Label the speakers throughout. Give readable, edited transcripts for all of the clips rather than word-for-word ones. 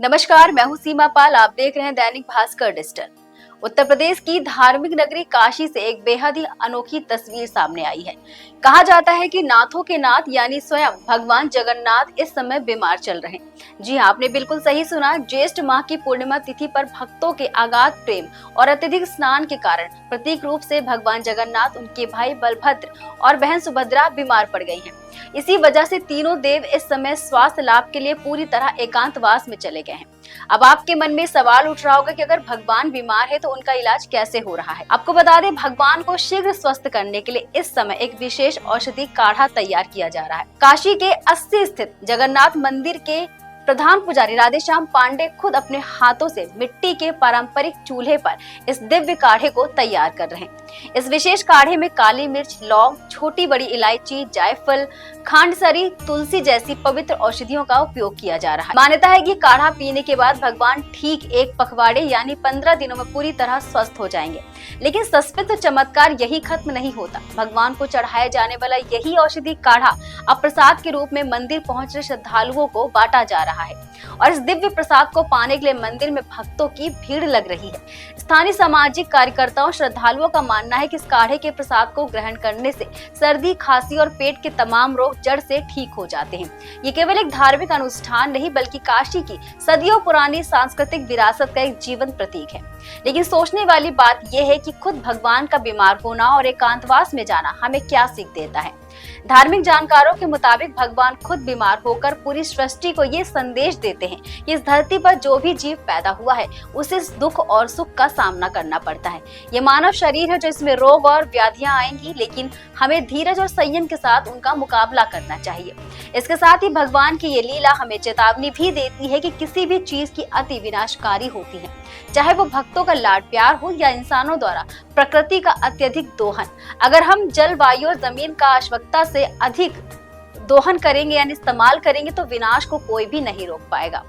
Speaker 1: नमस्कार, मैं हूं सीमा पाल। आप देख रहे हैं दैनिक भास्कर डिजिटल। उत्तर प्रदेश की धार्मिक नगरी काशी से एक बेहद ही अनोखी तस्वीर सामने आई है। कहा जाता है कि नाथों के नाथ यानी स्वयं भगवान जगन्नाथ इस समय बीमार चल रहे हैं। जी हाँ, आपने बिल्कुल सही सुना। ज्येष्ठ माह की पूर्णिमा तिथि पर भक्तों के अगाध प्रेम और अत्यधिक स्नान के कारण प्रतीक रूप से भगवान जगन्नाथ, उनके भाई बलभद्र और बहन सुभद्रा बीमार पड़ गई हैं। इसी वजह से तीनों देव इस समय स्वास्थ्य लाभ के लिए पूरी तरह एकांतवास में चले गए हैं। अब आपके मन में सवाल उठ रहा होगा कि अगर भगवान बीमार है तो उनका इलाज कैसे हो रहा है। आपको बता दें, भगवान को शीघ्र स्वस्थ करने के लिए इस समय एक विशेष औषधि काढ़ा तैयार किया जा रहा है। काशी के 80 स्थित जगन्नाथ मंदिर के प्रधान पुजारी राधेश्याम पांडे खुद अपने हाथों से मिट्टी के पारंपरिक चूल्हे पर इस दिव्य काढ़े को तैयार कर रहे हैं। इस विशेष काढ़े में काली मिर्च, लौंग, छोटी बड़ी इलायची, जायफल, खांडसरी, तुलसी जैसी पवित्र औषधियों का उपयोग किया जा रहा है। मान्यता है कि काढ़ा पीने के बाद भगवान ठीक एक पखवाड़े यानी 15 दिनों में पूरी तरह स्वस्थ हो जाएंगे। लेकिन सचमुच चमत्कार यही खत्म नहीं होता। भगवान को चढ़ाया जाने वाला यही औषधि काढ़ा अब प्रसाद के रूप में मंदिर पहुंच रहे श्रद्धालुओं को बांटा जा रहा है और इस दिव्य प्रसाद को पाने के लिए मंदिर में भक्तों की भीड़ लग रही है। स्थानीय सामाजिक कार्यकर्ताओं, श्रद्धालुओं का मानना है कि इस काढ़े के प्रसाद को ग्रहण करने से सर्दी, खांसी और पेट के तमाम रोग जड़ से ठीक हो जाते हैं। ये केवल एक धार्मिक अनुष्ठान नहीं बल्कि काशी की सदियों पुरानी सांस्कृतिक विरासत का एक जीवंत प्रतीक है। लेकिन सोचने वाली बात यह है कि खुद भगवान का बीमार होना और एकांतवास में जाना हमें क्या सीख देता है। धार्मिक जानकारों के मुताबिक भगवान खुद बीमार होकर पूरी सृष्टि को ये संदेश देते हैं कि इस धरती पर जो भी जीव पैदा हुआ है उसे दुख और सुख का सामना करना पड़ता है। ये मानव शरीर है जो इसमें रोग और व्याधियां आएंगी, लेकिन हमें धीरज और संयम के साथ उनका मुकाबला करना चाहिए। इसके साथ ही भगवान की ये लीला हमें चेतावनी भी देती है कि किसी भी चीज की अति विनाशकारी होती है, चाहे वो भक्तों का लाड प्यार हो या इंसानों द्वारा प्रकृति का अत्यधिक दोहन। अगर हम जल, वायु और जमीन का आवश्यकता से अधिक दोहन करेंगे यानी इस्तेमाल करेंगे तो विनाश को कोई भी नहीं रोक पाएगा।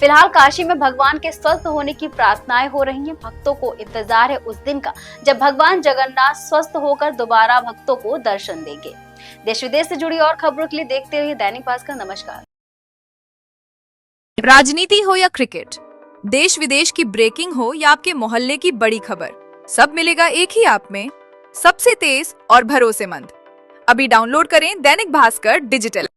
Speaker 1: फिलहाल काशी में भगवान के स्वस्थ होने की प्रार्थनाएं हो रही हैं। भक्तों को इंतजार है उस दिन का जब भगवान जगन्नाथ स्वस्थ होकर दोबारा भक्तों को दर्शन देंगे। देश विदेश से जुड़ी और खबरों के लिए देखते रहिए दैनिक भास्कर। नमस्कार।
Speaker 2: राजनीति हो या क्रिकेट, देश विदेश की ब्रेकिंग हो या आपके मोहल्ले की बड़ी खबर, सब मिलेगा एक ही ऐप में, सबसे तेज और भरोसेमंद। अभी डाउनलोड करें दैनिक भास्कर डिजिटल।